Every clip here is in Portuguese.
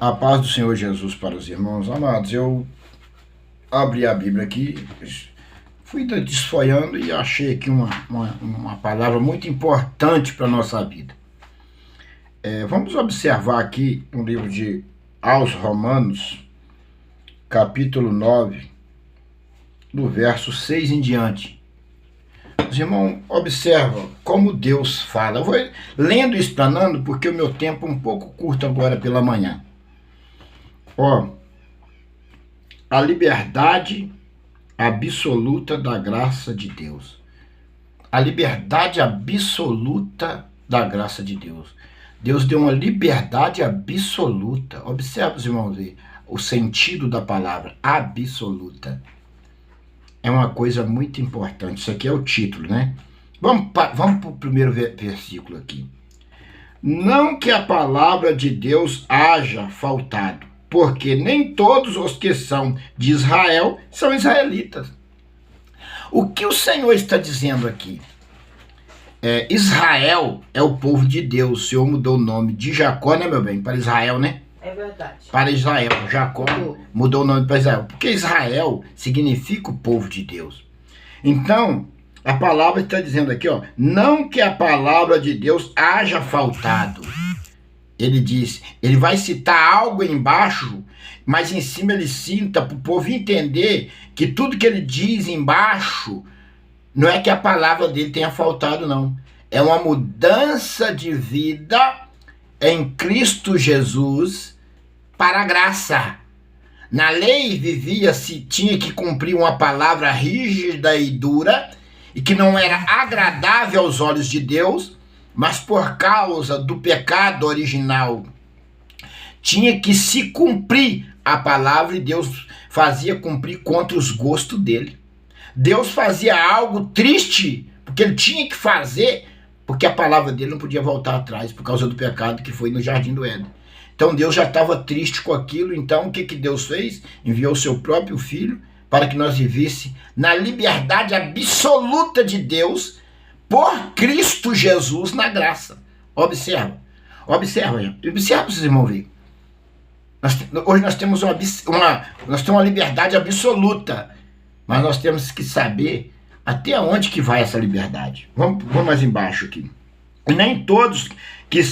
A paz do Senhor Jesus para os irmãos amados. Eu abri a Bíblia aqui, fui desfolhando e achei aqui uma palavra muito importante para a nossa vida. Vamos observar aqui no livro de Aos Romanos, capítulo 9, do verso 6 em diante. Os irmãos observam como Deus fala. Eu vou lendo e explanando porque o meu tempo é um pouco curto agora pela manhã. A liberdade absoluta da graça de Deus. A liberdade absoluta da graça de Deus. Deus deu uma liberdade absoluta. Observe, os irmãos, o sentido da palavra absoluta. É uma coisa muito importante. Isso aqui é o título, né? Vamos para o primeiro versículo aqui. Não que a palavra de Deus haja faltado, porque nem todos os que são de Israel são israelitas. O que o Senhor está dizendo aqui? Israel é o povo de Deus. O Senhor mudou o nome de Jacó, né, meu bem? Para Israel, né? É verdade. Para Israel. Jacó mudou o nome para Israel. Porque Israel significa o povo de Deus. Então, a palavra está dizendo aqui, não que a palavra de Deus haja faltado. Ele diz, ele vai citar algo embaixo, mas em cima ele cita para o povo entender que tudo que ele diz embaixo não é que a palavra dele tenha faltado, não. É uma mudança de vida em Cristo Jesus para a graça. Na lei vivia-se, tinha que cumprir uma palavra rígida e dura, e que não era agradável aos olhos de Deus, mas por causa do pecado original, tinha que se cumprir a palavra, e Deus fazia cumprir contra os gostos dele. Deus fazia algo triste, porque ele tinha que fazer, porque a palavra dele não podia voltar atrás, por causa do pecado que foi no Jardim do Éden. Então Deus já estava triste com aquilo, então o que Deus fez? Enviou o seu próprio Filho, para que nós vivêssemos na liberdade absoluta de Deus, por Cristo Jesus na graça. Observa, vocês irmãos verem. Hoje nós temos uma liberdade absoluta, mas nós temos que saber até onde que vai essa liberdade. Vamos mais embaixo aqui. Nem todos que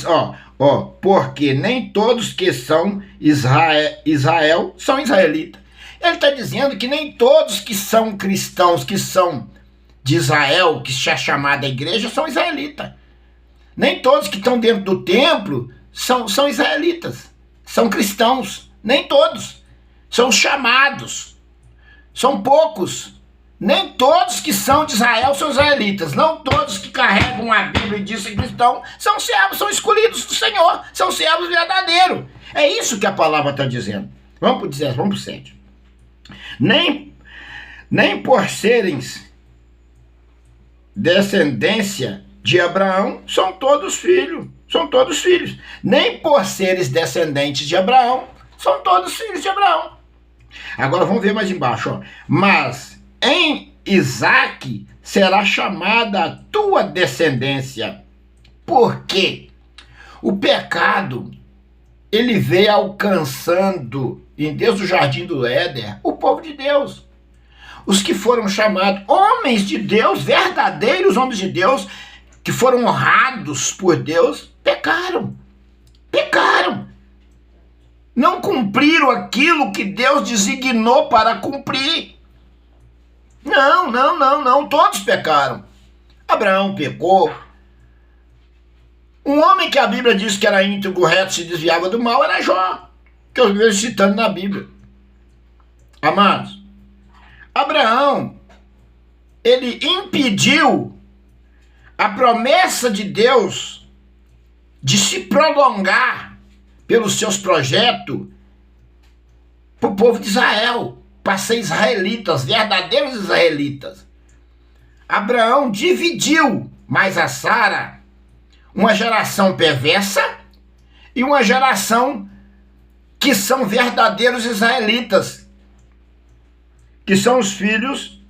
porque nem todos que são Israel são israelitas. Ele está dizendo que nem todos que são cristãos, que são de Israel, que é chamada igreja, são israelitas. Nem todos que estão dentro do templo são israelitas, são cristãos. Nem todos. São chamados. São poucos. Nem todos que são de Israel são israelitas. Não todos que carregam a Bíblia e dizem cristão são servos, são escolhidos do Senhor, são servos verdadeiros. É isso que a palavra está dizendo. Vamos para o 7. Nem por serem descendência de Abraão são todos filhos. Nem por seres descendentes de Abraão são todos filhos de Abraão. Agora vamos ver mais embaixo. Mas em Isaque será chamada a tua descendência. Por quê? O pecado, ele veio alcançando, desde o Jardim do Éden, o povo de Deus. Os que foram chamados homens de Deus, verdadeiros homens de Deus, que foram honrados por Deus, pecaram. Não cumpriram aquilo que Deus designou para cumprir. Não, todos pecaram. Abraão pecou. Um homem que a Bíblia diz que era íntegro, reto, se desviava do mal, era Jó, que eu vejo citando na Bíblia. Amados, Abraão, ele impediu a promessa de Deus de se prolongar pelos seus projetos para o povo de Israel, para ser israelitas, verdadeiros israelitas. Abraão dividiu mais a Sara, uma geração perversa e uma geração que são verdadeiros israelitas, que são os filhos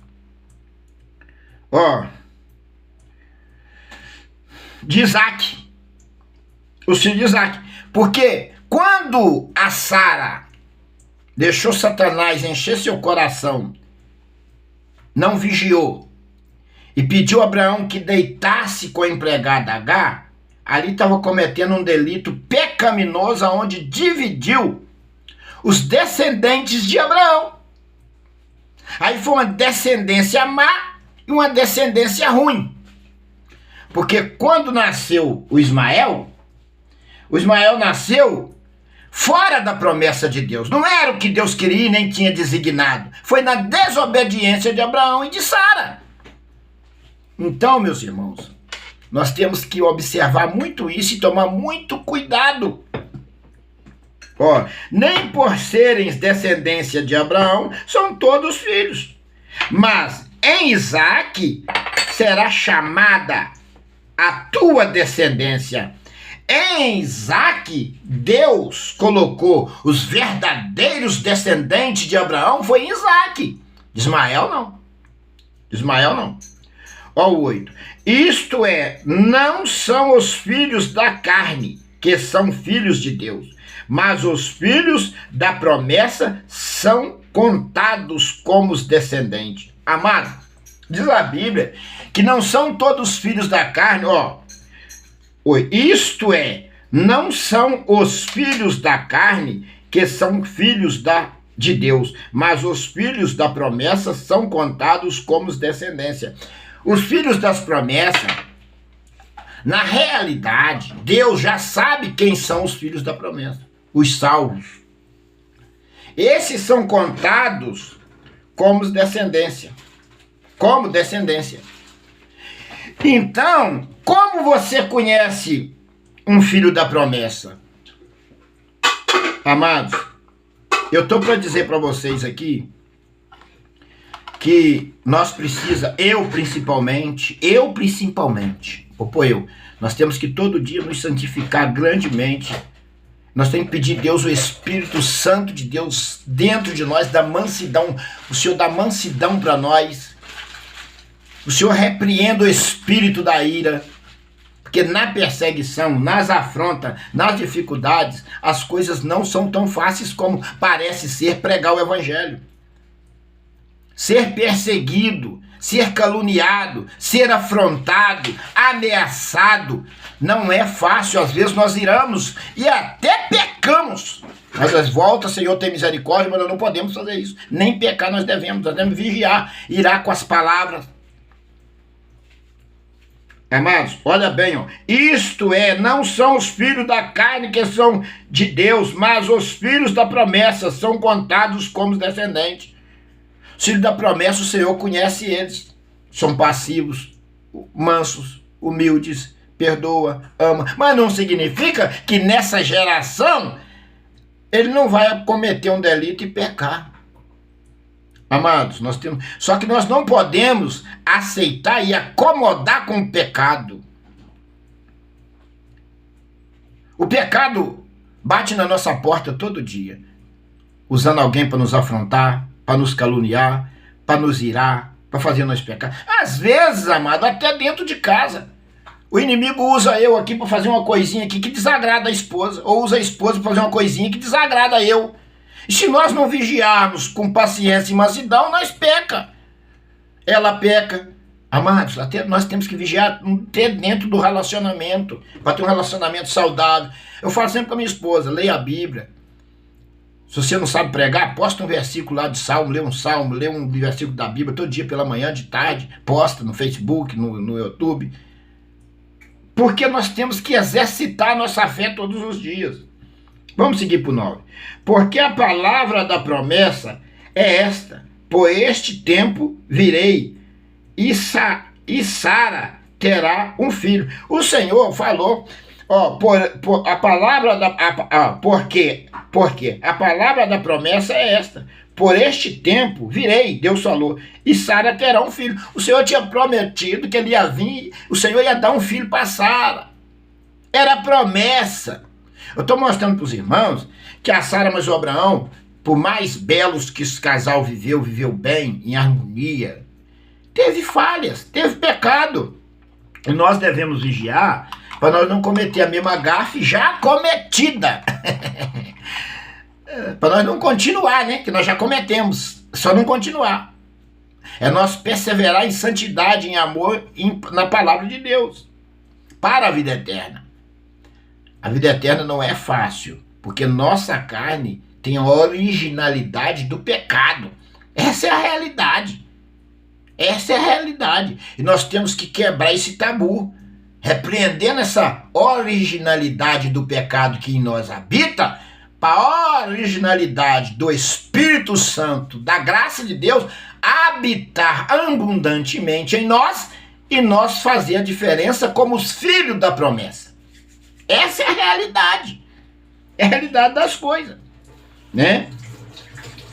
de Isaque. Os filhos de Isaque. Porque Quando a Sara deixou Satanás encher seu coração, não vigiou, e pediu a Abraão que deitasse com a empregada Agar, ali estava cometendo um delito pecaminoso, onde dividiu os descendentes de Abraão. Aí foi uma descendência má e uma descendência ruim. Porque quando nasceu o Ismael nasceu fora da promessa de Deus. Não era o que Deus queria e nem tinha designado. Foi na desobediência de Abraão e de Sara. Então, meus irmãos, nós temos que observar muito isso e tomar muito cuidado. Ó, nem por serem descendência de Abraão são todos filhos, mas em Isaque será chamada a tua descendência. Em Isaque, Deus colocou os verdadeiros descendentes de Abraão, foi em Isaque. Ismael não. Ismael não. Ó o 8. Isto é, não são os filhos da carne que são filhos de Deus, mas os filhos da promessa são contados como os descendentes. Amado, diz a Bíblia que não são todos filhos da carne, ó. Isto é, não são os filhos da carne que são filhos de Deus, mas os filhos da promessa são contados como os descendência. Os filhos das promessas, na realidade, Deus já sabe quem são os filhos da promessa, os salvos. Esses são contados como descendência. Como descendência. Então, como você conhece um filho da promessa? Amados, eu estou para dizer para vocês aqui que nós nós temos que todo dia nos santificar grandemente. Nós temos que pedir a Deus, o Espírito Santo de Deus dentro de nós, da mansidão. O Senhor dá mansidão para nós. O Senhor repreenda o espírito da ira. Porque na perseguição, nas afrontas, nas dificuldades, as coisas não são tão fáceis como parece ser pregar o Evangelho. Ser perseguido, ser caluniado, ser afrontado, ameaçado, não é fácil. Às vezes nós iramos e até pecamos. Mas volta, Senhor, tem misericórdia, mas nós não podemos fazer isso. Nem pecar nós devemos vigiar, irá com as palavras. Amados, olha bem, ó. Isto é, não são os filhos da carne que são de Deus, mas os filhos da promessa são contados como descendentes. Os filhos da promessa, o Senhor conhece eles. São passivos, mansos, humildes, perdoa, ama. Mas não significa que nessa geração ele não vai cometer um delito e pecar. Amados, só que nós não podemos aceitar e acomodar com o pecado. O pecado bate na nossa porta todo dia, usando alguém para nos afrontar, para nos caluniar, para nos irar, para fazer nós pecar. Às vezes, amado, até dentro de casa. O inimigo usa eu aqui para fazer uma coisinha aqui que desagrada a esposa, ou usa a esposa para fazer uma coisinha que desagrada eu. E se nós não vigiarmos com paciência e mansidão, nós peca. Ela peca. Amados, até nós temos que vigiar até dentro do relacionamento, para ter um relacionamento saudável. Eu falo sempre com a minha esposa, leia a Bíblia. Se você não sabe pregar, posta um versículo lá de salmo, lê um versículo da Bíblia todo dia pela manhã, de tarde, posta no Facebook, no YouTube. Porque nós temos que exercitar a nossa fé todos os dias. Vamos seguir para o 9. Porque a palavra da promessa é esta: por este tempo virei, e Sara terá um filho. O Senhor falou, ó, a palavra da porque a palavra da promessa é esta: por este tempo virei, Deus falou, e Sara terá um filho. O Senhor tinha prometido que ele ia vir, o Senhor ia dar um filho para Sara. Era promessa. Eu estou mostrando para os irmãos que a Sara mais o Abraão, por mais belos que esse casal viveu bem, em harmonia, teve falhas, teve pecado. E nós devemos vigiar para nós não cometer a mesma gafe já cometida. Para nós não continuar, né? Que nós já cometemos, só não continuar. É nós perseverar em santidade, em amor, na palavra de Deus, para a vida eterna. A vida eterna não é fácil, porque nossa carne tem a originalidade do pecado. Essa é a realidade. Essa é a realidade. E nós temos que quebrar esse tabu, repreendendo essa originalidade do pecado que em nós habita, para a originalidade do Espírito Santo, da graça de Deus, habitar abundantemente em nós e nós fazer a diferença como os filhos da promessa. Essa é a realidade. É a realidade das coisas, né?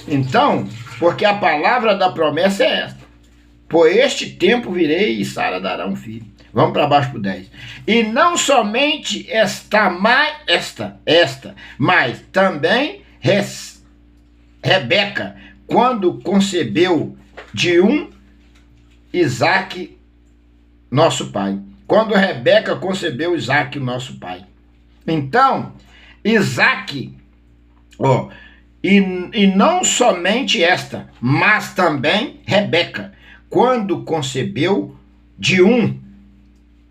Então, porque a palavra da promessa é esta: por este tempo virei e Sara dará um filho. Vamos para baixo para o 10. E não somente mas também Rebeca, quando concebeu de um Isaque, nosso pai. Quando Rebeca concebeu Isaque, nosso pai. Então, Isaque, e não somente esta, mas também Rebeca, quando concebeu de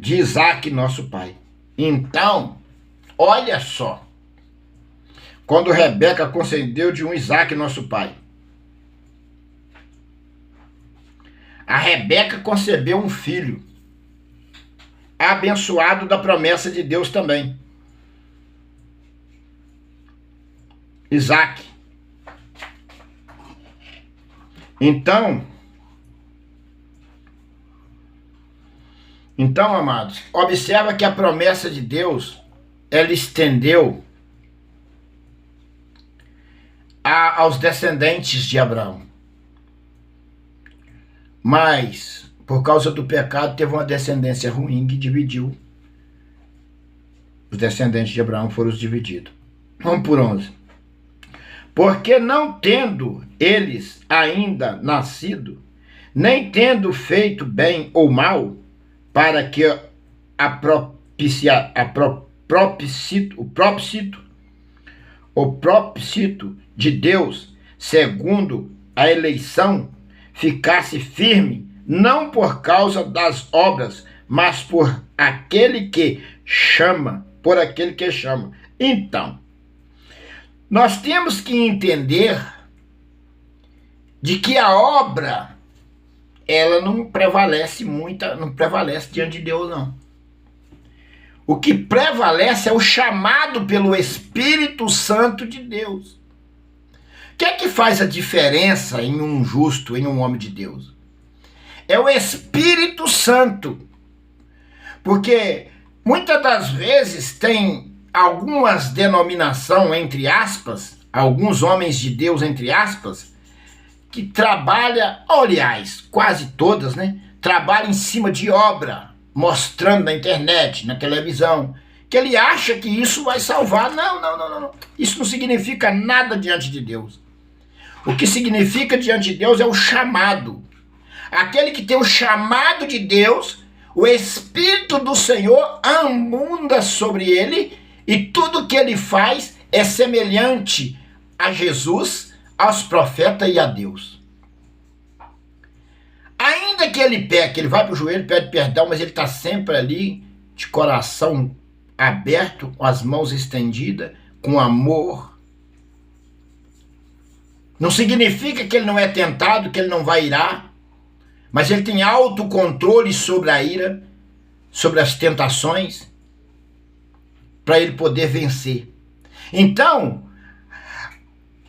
Isaque, nosso pai. Então, olha só, quando Rebeca concebeu de um Isaque, nosso pai, a Rebeca concebeu um filho, abençoado da promessa de Deus também, Isaque. Então, amados, observa que a promessa de Deus, ela estendeu aos descendentes de Abraão. Mas, por causa do pecado, teve uma descendência ruim que dividiu. Os descendentes de Abraão foram os divididos. Vamos por 11. Porque não tendo eles ainda nascido, nem tendo feito bem ou mal, para que o propósito de Deus, segundo a eleição, ficasse firme, não por causa das obras, mas por aquele que chama, Então, nós temos que entender de que a obra, ela não prevalece diante de Deus, não. O que prevalece é o chamado pelo Espírito Santo de Deus. O que é que faz a diferença em um justo, em um homem de Deus? É o Espírito Santo. Porque muitas das vezes tem algumas denominações, entre aspas, alguns homens de Deus, entre aspas, que trabalha, aliás, quase todas, né? Trabalham em cima de obra, mostrando na internet, na televisão, que ele acha que isso vai salvar. Não. Isso não significa nada diante de Deus. O que significa diante de Deus é o chamado. Aquele que tem o chamado de Deus, o Espírito do Senhor abunda sobre ele e tudo que ele faz é semelhante a Jesus, aos profetas e a Deus. Ainda que ele peque, ele vai para o joelho, pede perdão, mas ele está sempre ali, de coração aberto, com as mãos estendidas, com amor. Não significa que ele não é tentado, que ele não vai irar, mas ele tem autocontrole sobre a ira, sobre as tentações, para ele poder vencer. Então,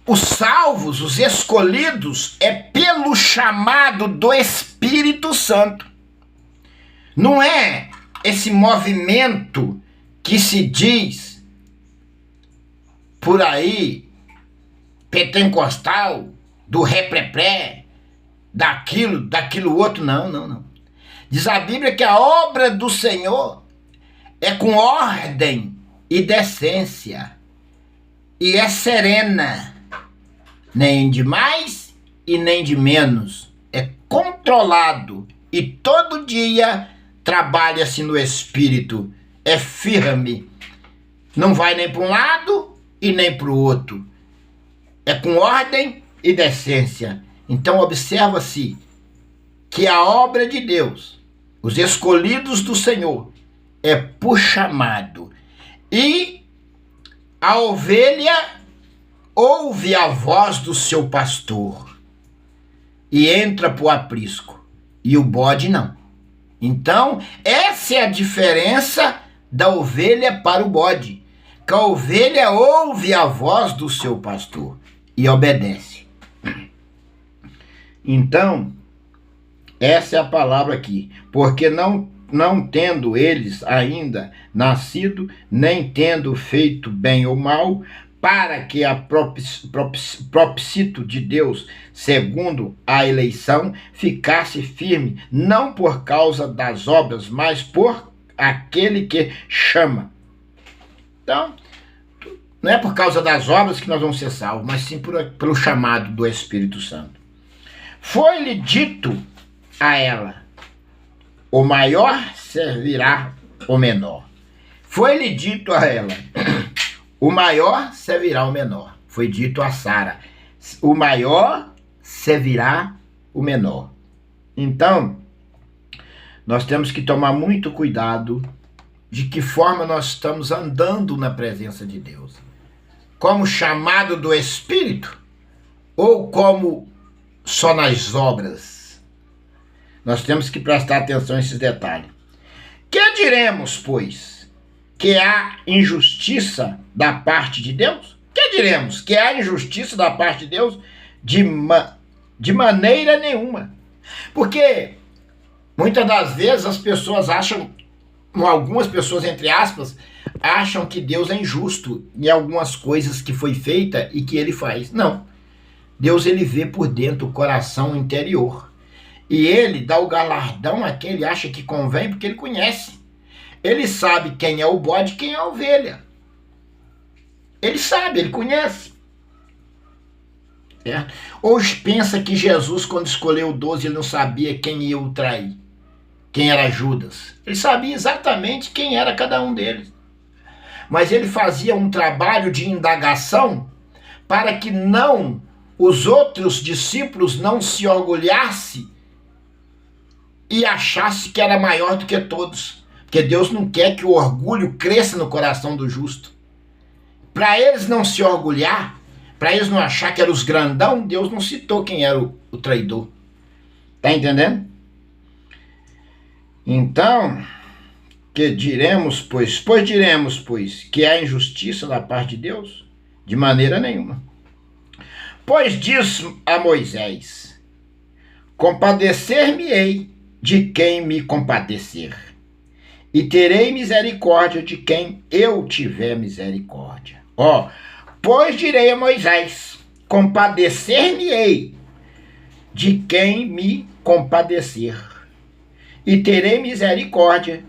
os salvos, os escolhidos, é pelo chamado do Espírito Santo. Não é esse movimento que se diz por aí, pentecostal, do repré, daquilo outro. Não. Diz a Bíblia que a obra do Senhor é com ordem e decência, e é serena, nem de mais e nem de menos, é controlado, e todo dia trabalha-se no Espírito é firme. Não vai nem para um lado e nem para o outro. É com ordem e decência. Então observa-se que a obra de Deus, os escolhidos do Senhor, é por chamado. E a ovelha ouve a voz do seu pastor e entra para o aprisco. E o bode não. Então, essa é a diferença da ovelha para o bode. Que a ovelha ouve a voz do seu pastor e obedece. Então, essa é a palavra aqui. Porque não tendo eles ainda nascido, nem tendo feito bem ou mal, para que a propósito de Deus, segundo a eleição, ficasse firme, não por causa das obras, mas por aquele que chama. Então, não é por causa das obras que nós vamos ser salvos, mas sim pelo chamado do Espírito Santo. Foi-lhe dito a ela: o maior servirá o menor. Foi-lhe dito a ela: o maior servirá o menor. Foi dito a Sara: o maior servirá o menor. Então, nós temos que tomar muito cuidado de que forma nós estamos andando na presença de Deus. Como chamado do Espírito ou como só nas obras? Nós temos que prestar atenção a esses detalhes. Que diremos, pois? Que há injustiça da parte de Deus? Que diremos? Que há injustiça da parte de Deus? De maneira nenhuma. Porque muitas das vezes as pessoas acham, algumas pessoas, entre aspas, acham que Deus é injusto em algumas coisas que foi feita e que ele faz. Não. Deus, ele vê por dentro o coração interior. E ele dá o galardão a quem ele acha que convém, porque ele conhece. Ele sabe quem é o bode e quem é a ovelha. Ele sabe, ele conhece. É. Hoje pensa que Jesus, quando escolheu 12, ele não sabia quem ia o trair. Quem era Judas. Ele sabia exatamente quem era cada um deles. Mas ele fazia um trabalho de indagação para que os outros discípulos não se orgulhassem e achassem que era maior do que todos. Porque Deus não quer que o orgulho cresça no coração do justo. Para eles não se orgulhar, para eles não achar que eram os grandão, Deus não citou quem era o traidor. Tá entendendo? Então, diremos, pois, que há injustiça da parte de Deus? De maneira nenhuma. Pois diz a Moisés: compadecer-me-ei de quem me compadecer, e terei misericórdia de quem eu tiver misericórdia. Pois direi a Moisés: compadecer-me-ei de quem me compadecer, e terei misericórdia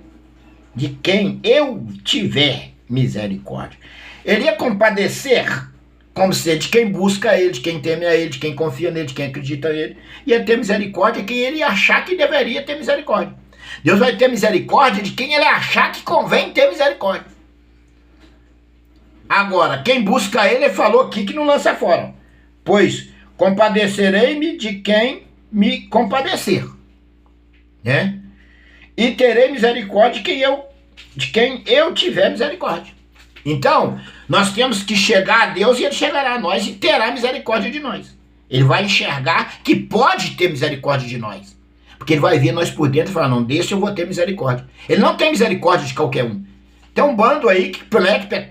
de quem eu tiver misericórdia. Ele ia compadecer como ser de quem busca ele, de quem teme a ele, de quem confia nele, de quem acredita nele. Ia ter misericórdia de quem ele achar que deveria ter misericórdia. Deus vai ter misericórdia de quem ele achar que convém ter misericórdia. Agora, quem busca ele falou aqui que não lança fora. Pois compadecerei-me de quem me compadecer, né? E terei misericórdia de quem eu tiver misericórdia. Então, nós temos que chegar a Deus e ele chegará a nós e terá misericórdia de nós. Ele vai enxergar que pode ter misericórdia de nós. Porque ele vai ver nós por dentro e falar: não, desse eu vou ter misericórdia. Ele não tem misericórdia de qualquer um. Tem um bando aí que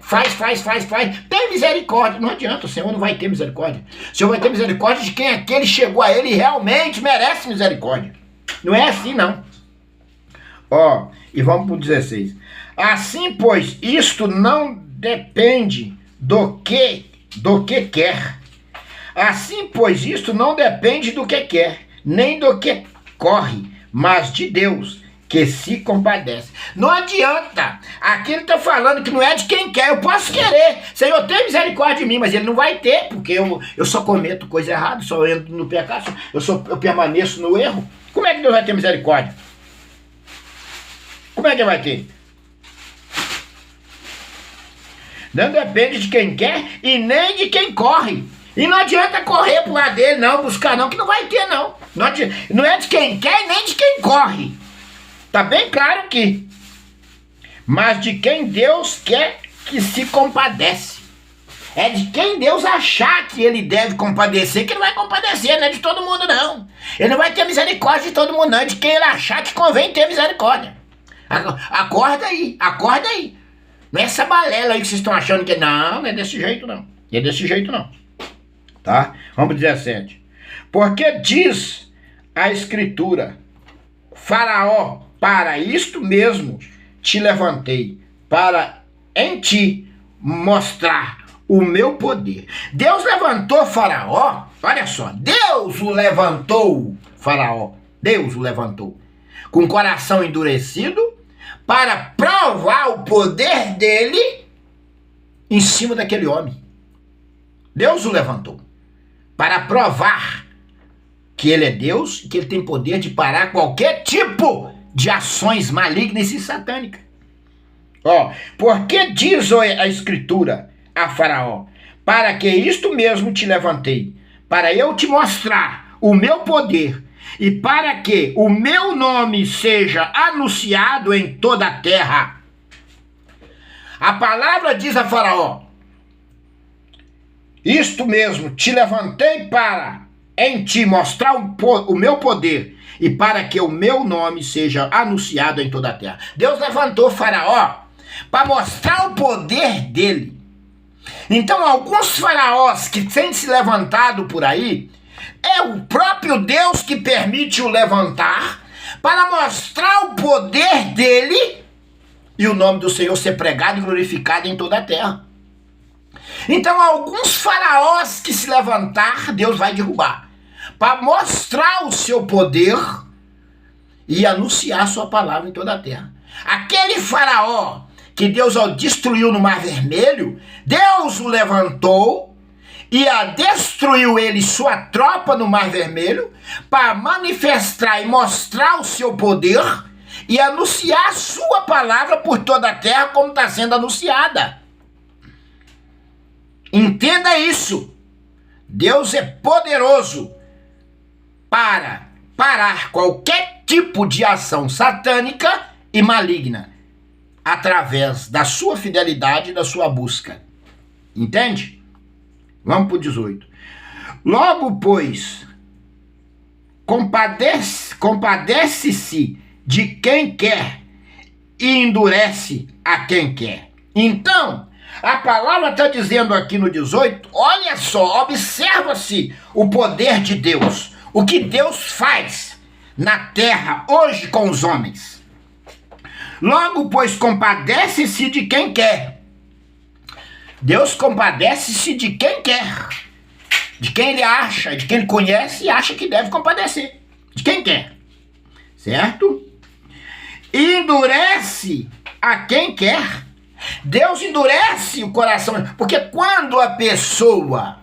faz. Tem misericórdia. Não adianta, o Senhor não vai ter misericórdia. O Senhor vai ter misericórdia de quem aquele chegou a ele e realmente merece misericórdia. Não é assim, não. E vamos para o 16. Assim, pois, isto não depende do que quer. Assim, pois, isto não depende do que quer, nem do que corre, mas de Deus, que se compadece. Não adianta. Aqui ele está falando que não é de quem quer. Eu posso querer. Senhor, tem misericórdia de mim, mas ele não vai ter, porque eu só cometo coisa errada, só entro no pecado, eu permaneço no erro. Como é que Deus vai ter misericórdia? Como é que vai ter? Não depende de quem quer e nem de quem corre. E não adianta correr pro lado dele, não, buscar não, que não vai ter, não. Não é de quem quer e nem de quem corre. Tá bem claro aqui. Mas de quem Deus quer que se compadece. É de quem Deus achar que ele deve compadecer, que ele vai compadecer, não é de todo mundo, não. Ele não vai ter misericórdia de todo mundo, não. É de quem ele achar que convém ter misericórdia. Acorda aí, acorda aí. Não é essa balela aí que vocês estão achando que... Não, não é desse jeito, não. Não é desse jeito, não. Tá? Vamos pro 17. Porque diz a Escritura: Faraó, para isto mesmo te levantei, para em ti mostrar o meu poder. Deus levantou Faraó, olha só, Deus o levantou, Faraó, Deus o levantou, com o coração endurecido, para provar o poder dele em cima daquele homem. Deus o levantou para provar que ele é Deus e que ele tem poder de parar qualquer tipo de ações malignas e satânicas. Ó, porque diz a Escritura a Faraó: para que isto mesmo te levantei, para eu te mostrar o meu poder e para que o meu nome seja anunciado em toda a terra. A palavra diz a Faraó: isto mesmo te levantei para em ti mostrar o meu poder e para que o meu nome seja anunciado em toda a terra. Deus levantou Faraó para mostrar o poder dele. Então, alguns faraós que têm se levantado por aí, é o próprio Deus que permite o levantar para mostrar o poder dele e o nome do Senhor ser pregado e glorificado em toda a terra. Então, alguns faraós que se levantar, Deus vai derrubar, para mostrar o seu poder e anunciar a sua palavra em toda a terra. Aquele faraó que Deus destruiu no Mar Vermelho, Deus o levantou e destruiu ele, sua tropa no Mar Vermelho, para manifestar e mostrar o seu poder e anunciar a sua palavra por toda a terra como está sendo anunciada. Entenda isso. Deus é poderoso para parar qualquer tipo de ação satânica e maligna através da sua fidelidade e da sua busca. Entende? Vamos para o 18. Logo, pois, compadece-se de quem quer e endurece a quem quer. Então, a palavra está dizendo aqui no 18, olha só, observa-se o poder de Deus, o que Deus faz na terra hoje com os homens. Logo, pois, compadece-se de quem quer. Deus compadece-se de quem quer, de quem ele acha, de quem ele conhece e acha que deve compadecer, de quem quer, certo? E endurece a quem quer. Deus endurece o coração, porque quando a pessoa,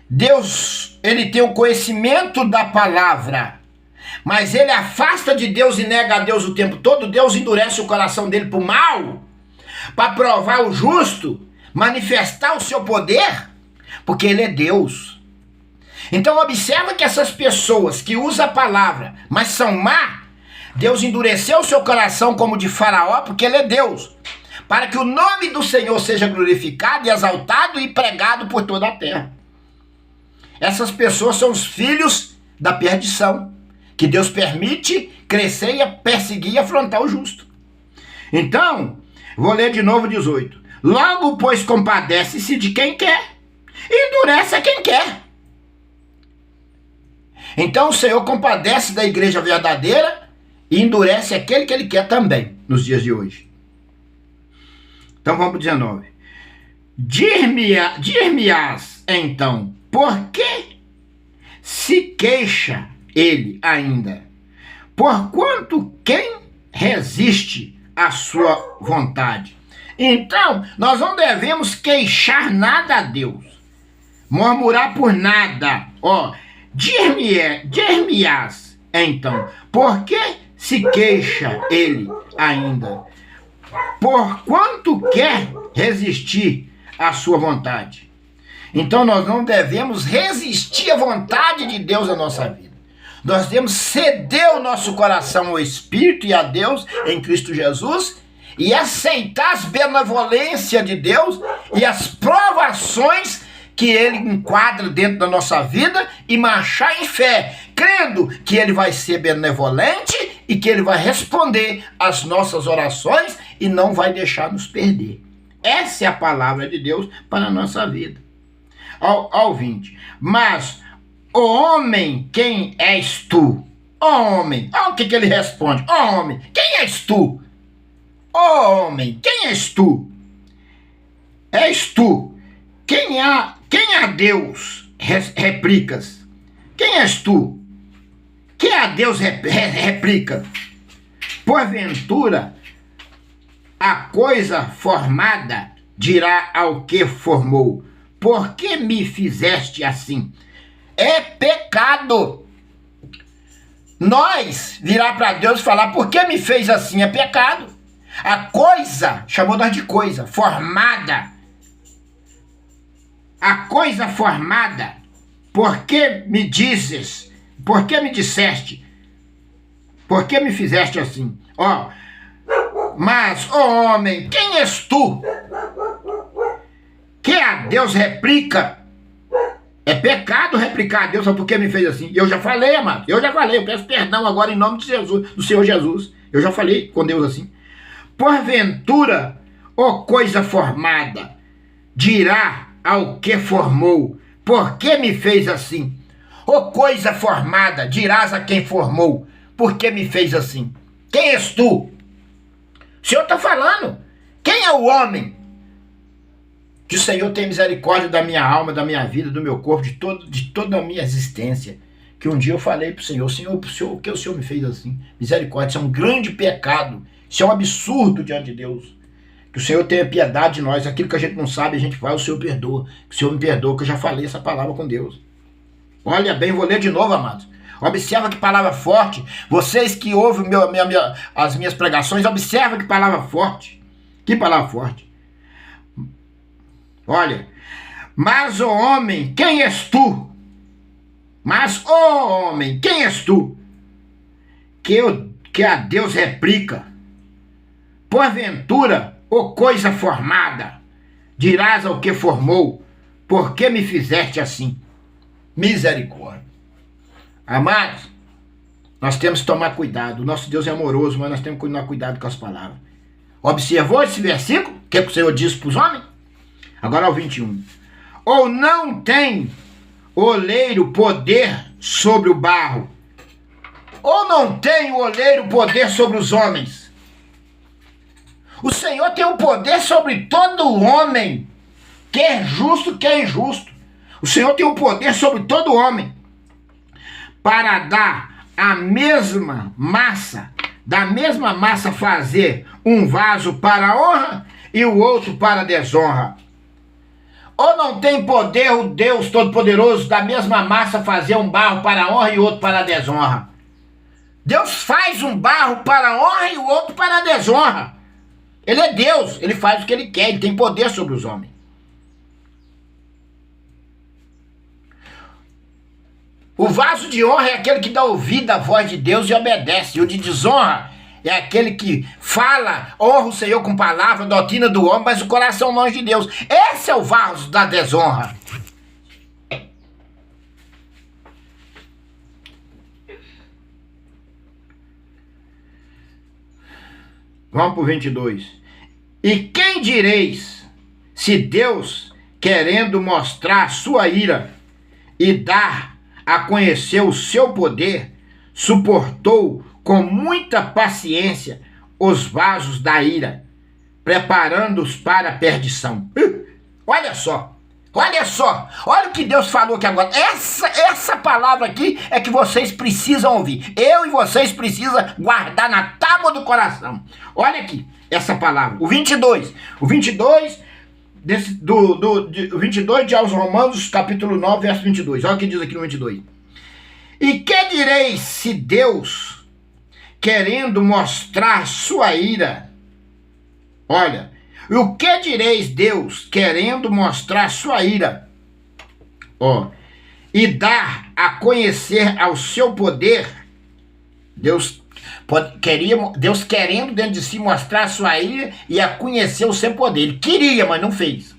Deus, ele tem o conhecimento da palavra, mas ele afasta de Deus e nega a Deus o tempo todo, Deus endurece o coração dele para o mal, para provar o justo, manifestar o seu poder, porque ele é Deus. Então observa que essas pessoas que usam a palavra, mas são má, Deus endureceu o seu coração como de Faraó, porque ele é Deus, para que o nome do Senhor seja glorificado e exaltado e pregado por toda a terra. Essas pessoas são os filhos da perdição, que Deus permite crescer e perseguir e afrontar o justo. Então, vou ler de novo 18. Logo, pois, compadece-se de quem quer, e endurece a quem quer. Então o Senhor compadece da igreja verdadeira e endurece aquele que ele quer também, nos dias de hoje. Então vamos para 19. Dir-me-ás, então, por que se queixa ele ainda? Porquanto quem resiste à sua vontade? Então, nós não devemos queixar nada a Deus, murmurar por nada. Ó, dir-me-ás, então, por que se queixa ele ainda? porquanto quer resistir à sua vontade. Então nós não devemos resistir à vontade de Deus na nossa vida. Nós devemos ceder o nosso coração ao Espírito e a Deus em Cristo Jesus e aceitar as benevolências de Deus e as provações que Ele enquadra dentro da nossa vida e marchar em fé, crendo que Ele vai ser benevolente e que Ele vai responder às nossas orações e não vai deixar nos perder. Essa é a palavra de Deus para a nossa vida. Ao 20. Mas, ó homem, quem és tu? Ó homem, olha o que ele responde. Ó homem, quem és tu? Ó homem, quem és tu? És tu. Quem a Deus replicas? Quem és tu? Quem a Deus replica? Porventura, a coisa formada dirá ao que formou: por que me fizeste assim? É pecado. Nós virar para Deus e falar: por que me fez assim? É pecado. A coisa, chamou nós de coisa, formada. A coisa formada. Por que me dizes? Por que me disseste? Por que me fizeste assim? Ó, mas, ó homem, quem és tu? Que a Deus replica. É pecado replicar a Deus, só porque me fez assim. Eu já falei, amado. Eu peço perdão agora em nome de Jesus, do Senhor Jesus. Eu já falei com Deus assim. Porventura, ó coisa formada, dirá ao que formou: por que me fez assim? Ó coisa formada, dirás a quem formou: por que me fez assim? Quem és tu? O Senhor está falando. Quem é o homem? Que o Senhor tem misericórdia da minha alma, da minha vida, do meu corpo, de toda a minha existência. Que um dia eu falei para o Senhor: o que o Senhor me fez assim? Misericórdia, isso é um grande pecado. Isso é um absurdo diante de Deus. Que o Senhor tenha piedade de nós. Aquilo que a gente não sabe, a gente faz, o Senhor perdoa. Que o Senhor me perdoa, que eu já falei essa palavra com Deus. Olha bem, vou ler de novo, amados. Observa que palavra forte. Vocês que ouvem as minhas pregações, observa que palavra forte. Que palavra forte. Olha. Mas, ó homem, quem és tu? Mas, ó homem, quem és tu? Que a Deus replica. Porventura, ó coisa formada, dirás ao que formou: por que me fizeste assim? Misericórdia. Amados, nós temos que tomar cuidado. O nosso Deus é amoroso, mas nós temos que tomar cuidado com as palavras. Observou esse versículo? O que o Senhor disse para os homens? Agora ao 21. Ou não tem oleiro poder sobre o barro? Ou não tem o oleiro poder sobre os homens? O Senhor tem o poder sobre todo homem, quer justo, quer injusto. O Senhor tem o poder sobre todo homem, para dar a mesma massa, da mesma massa fazer um vaso para a honra e o outro para a desonra. Ou não tem poder o Deus Todo-Poderoso da mesma massa fazer um barro para a honra e outro para a desonra? Deus faz um barro para a honra e o outro para a desonra. Ele é Deus, ele faz o que ele quer, ele tem poder sobre os homens. O vaso de honra é aquele que dá ouvido à voz de Deus e obedece. E o de desonra é aquele que fala, honra o Senhor com palavra, doutrina do homem, mas o coração longe de Deus. Esse é o vaso da desonra. Vamos para o 22. E quem direis, se Deus, querendo mostrar sua ira e dar a conhecer o seu poder, suportou com muita paciência os vasos da ira, preparando-os para a perdição. Olha só, olha o que Deus falou aqui agora. Essa palavra aqui é que vocês precisam ouvir. Eu e vocês precisam guardar na tábua do coração. Olha aqui, essa palavra. O 22 de aos Romanos, capítulo 9, verso 22. Olha o que diz aqui no 22. E que direis se Deus, querendo mostrar sua ira Olha, o que direis, Deus, querendo mostrar sua ira, e dar a conhecer ao seu poder? Deus querendo dentro de si mostrar sua ira e a conhecer o seu poder. Ele queria, mas não fez.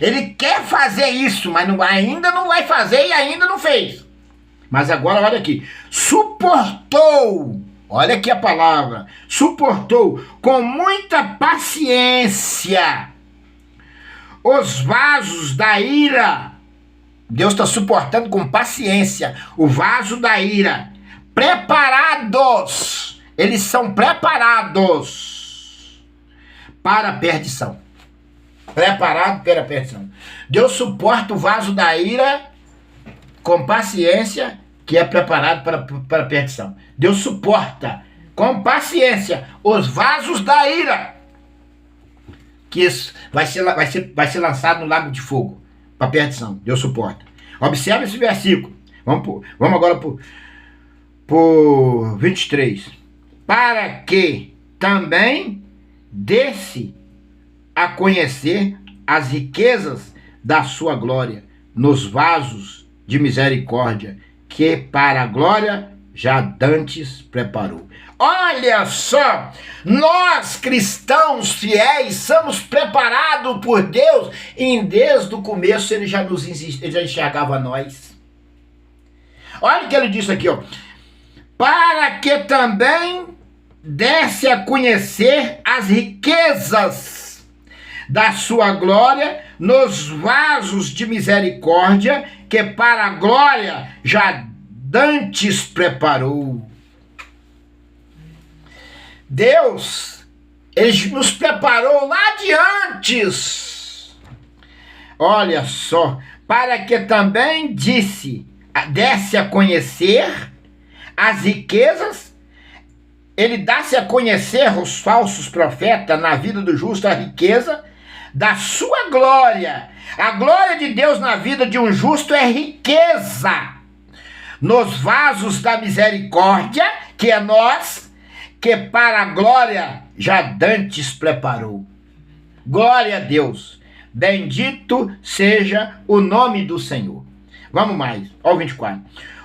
Ele quer fazer isso, mas ainda não vai fazer e ainda não fez. Mas agora olha aqui, suportou, olha aqui a palavra, suportou com muita paciência os vasos da ira. Deus está suportando com paciência o vaso da ira, preparados, eles são preparados para a perdição. Preparado para a perdição. Deus suporta o vaso da ira com paciência, que é preparado para a perdição. Deus suporta com paciência os vasos da ira, que isso vai ser lançado no lago de fogo para a perdição. Deus suporta. Observe esse versículo. Vamos agora por 23. Para que também desse a conhecer as riquezas da sua glória nos vasos de misericórdia, que para a glória já dantes preparou. Olha só, nós cristãos fiéis somos preparados por Deus, e desde o começo ele já enxergava nós. Olha o que ele disse aqui, para que também desse a conhecer as riquezas da sua glória nos vasos de misericórdia, que para a glória já dantes preparou. Deus, ele nos preparou lá de antes. Olha só, para que também desse a conhecer as riquezas, ele dá-se a conhecer os falsos profetas na vida do justo, a riqueza da sua glória. A glória de Deus na vida de um justo é riqueza nos vasos da misericórdia, que é nós, que para a glória já dantes preparou. Glória a Deus, bendito seja o nome do Senhor. Vamos mais, ao 24.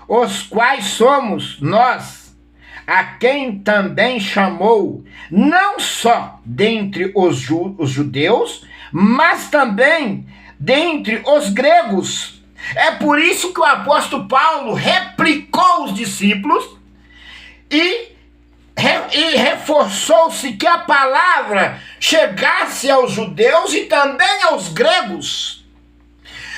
Os quais somos nós, a quem também chamou, não só dentre os judeus, mas também dentre os gregos. É por isso que o apóstolo Paulo replicou os discípulos e reforçou-se que a palavra chegasse aos judeus e também aos gregos.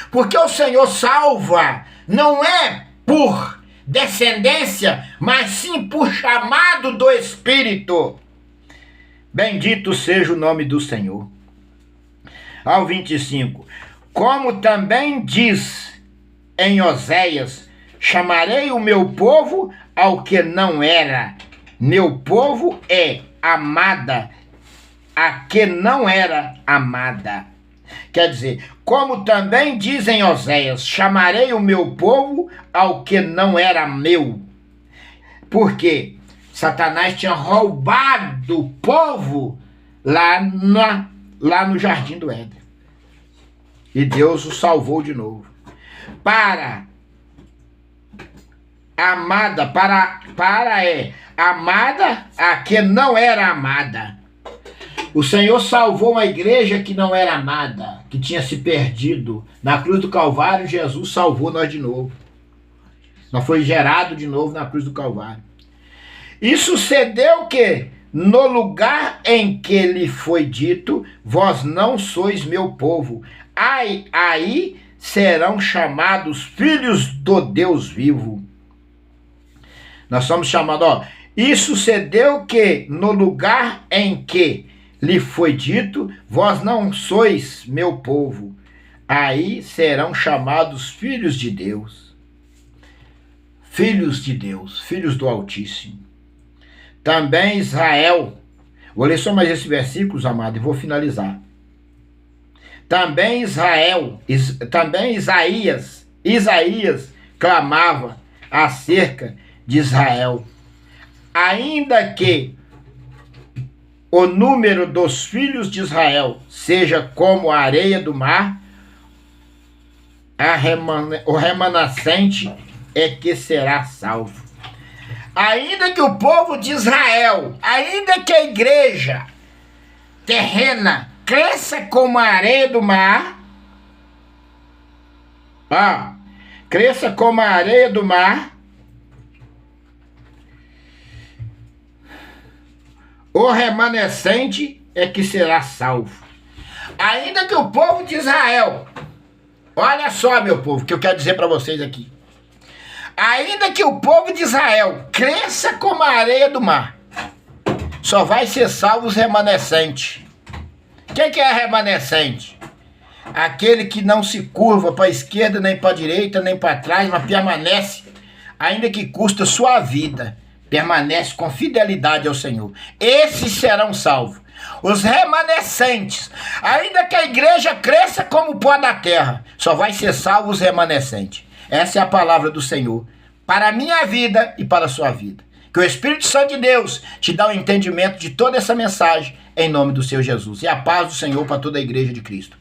Porque o Senhor salva não é por descendência, mas sim por chamado do Espírito. Bendito seja o nome do Senhor. Ao 25. Como também diz em Oséias, chamarei o meu povo ao que não era. Meu povo é amada, a que não era amada. Quer dizer, como também diz em Oséias, chamarei o meu povo ao que não era meu. Porque Satanás tinha roubado o povo lá no Jardim do Éden. E Deus o salvou de novo. Amada a que não era amada. O Senhor salvou uma igreja que não era amada, que tinha se perdido. Na cruz do Calvário, Jesus salvou nós de novo. Nós foi gerado de novo na cruz do Calvário. E sucedeu que, no lugar em que lhe foi dito, vós não sois meu povo, aí serão chamados filhos do Deus vivo. Nós somos chamados, e sucedeu que, no lugar em que lhe foi dito, vós não sois meu povo, aí serão chamados filhos de Deus. Filhos de Deus, filhos do Altíssimo. Também Israel, vou ler só mais esses versículos, amado, e vou finalizar. Também Isaías clamava acerca de Israel, ainda que o número dos filhos de Israel seja como a areia do mar, o remanescente é que será salvo. Ainda que o povo de Israel, ainda que a igreja terrena cresça como a areia do mar, cresça como a areia do mar, o remanescente é que será salvo. Ainda que o povo de Israel, olha só, meu povo, que eu quero dizer para vocês aqui. Ainda que o povo de Israel cresça como a areia do mar, só vai ser salvo os remanescentes. Quem que é remanescente? Aquele que não se curva para a esquerda, nem para a direita, nem para trás, mas permanece, ainda que custa sua vida, permanece com fidelidade ao Senhor. Esses serão salvos. Os remanescentes, ainda que a igreja cresça como o pó da terra, só vai ser salvo os remanescentes. Essa é a palavra do Senhor para a minha vida e para a sua vida. Que o Espírito Santo de Deus te dá o entendimento de toda essa mensagem em nome do Senhor Jesus. E a paz do Senhor para toda a igreja de Cristo.